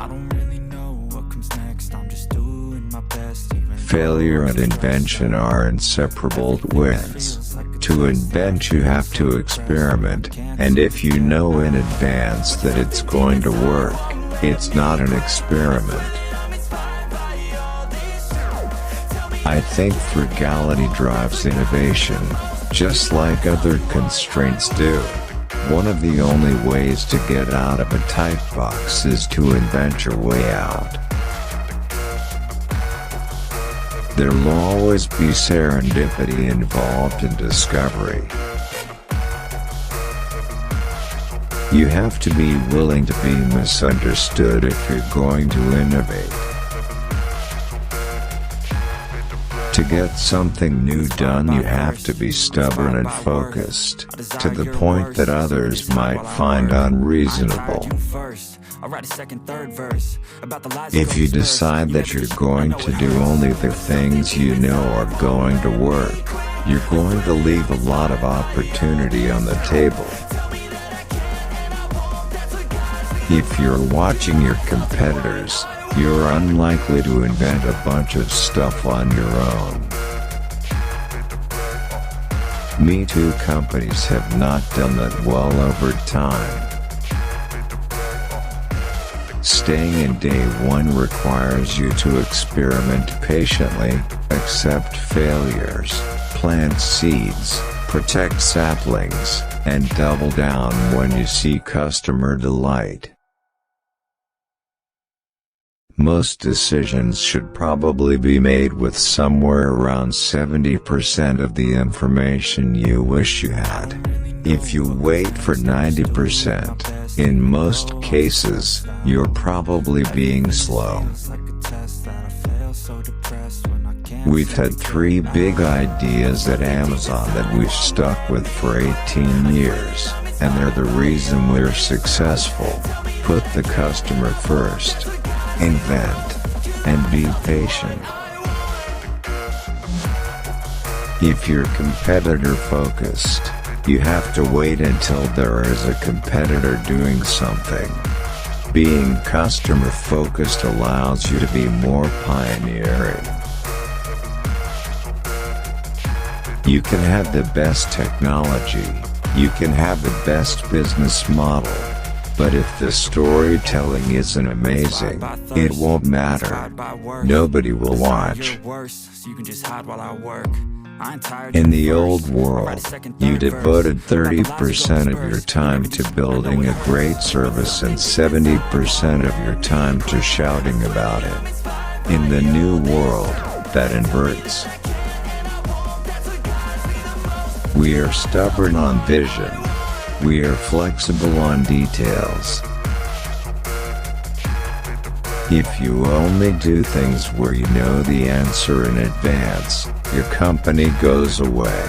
I don't really know what comes next, I'm just doing my best. Failure and invention are inseparable twins. To invent you have to experiment, and if you know in advance that it's going to work, it's not an experiment. I think frugality drives innovation, just like other constraints do. One of the only ways to get out of a tight box is to invent your way out. There'll always be serendipity involved in discovery. You have to be willing to be misunderstood if you're going to innovate. To get something new done, you have to be stubborn and focused, to the point that others might find unreasonable. If you decide that you're going to do only the things you know are going to work, you're going to leave a lot of opportunity on the table. If you're watching your competitors, you're unlikely to invent a bunch of stuff on your own. Me Too companies have not done that well over time. Staying in day one requires you to experiment patiently, accept failures, plant seeds, protect saplings, and double down when you see customer delight. Most decisions should probably be made with somewhere around 70% of the information you wish you had. If you wait for 90%, in most cases, you're probably being slow. We've had 3 big ideas at Amazon that we've stuck with for 18 years, and they're the reason we're successful. Put the customer first. Invent. And be patient. If you're competitor focused, you have to wait until there is a competitor doing something. Being customer focused allows you to be more pioneering. You can have the best technology, you can have the best business model, but if the storytelling isn't amazing, it won't matter. Nobody will watch. In the old world, you devoted 30% of your time to building a great service and 70% of your time to shouting about it. In the new world, that inverts. We are stubborn on vision. We are flexible on details. If you only do things where you know the answer in advance, your company goes away.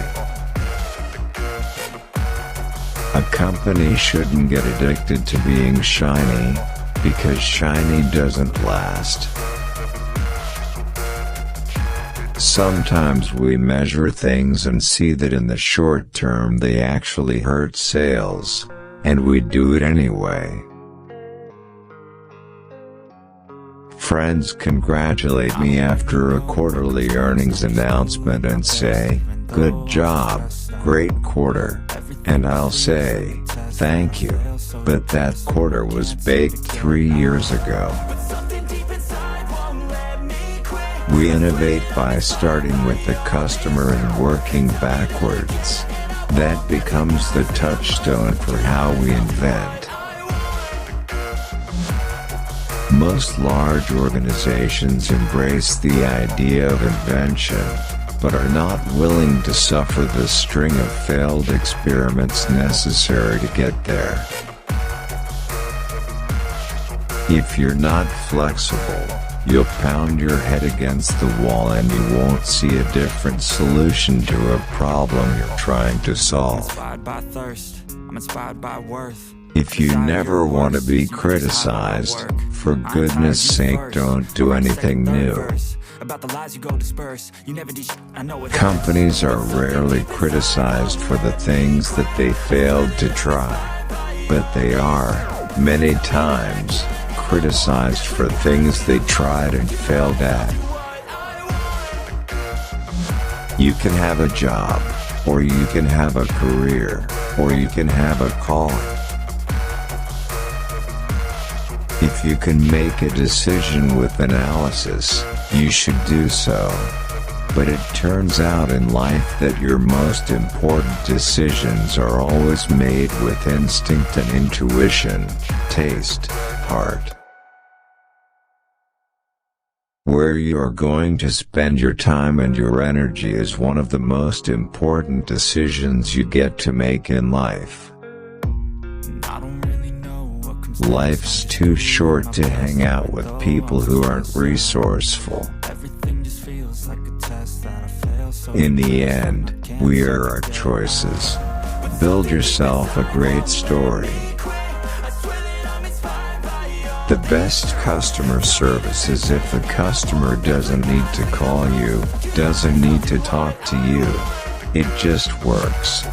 A company shouldn't get addicted to being shiny, because shiny doesn't last. Sometimes we measure things and see that in the short term they actually hurt sales, and we do it anyway. Friends congratulate me after a quarterly earnings announcement and say, "Good job, great quarter." And I'll say, "Thank you, but that quarter was baked 3 years ago." We innovate by starting with the customer and working backwards. That becomes the touchstone for how we invent. Most large organizations embrace the idea of invention, but are not willing to suffer the string of failed experiments necessary to get there. If you're not flexible, you'll pound your head against the wall and you won't see a different solution to a problem you're trying to solve. If you never want to be criticized, for goodness sake don't do anything new. Companies are rarely criticized for the things that they failed to try. But they are, many times, criticized for things they tried and failed at. You can have a job, or you can have a career, or you can have a calling. If you can make a decision with analysis, you should do so. But it turns out in life that your most important decisions are always made with instinct and intuition, taste, heart. Where you are going to spend your time and your energy is one of the most important decisions you get to make in life. Life's too short to hang out with people who aren't resourceful. In the end, we are our choices. Build yourself a great story. The best customer service is if the customer doesn't need to call you, doesn't need to talk to you. It just works.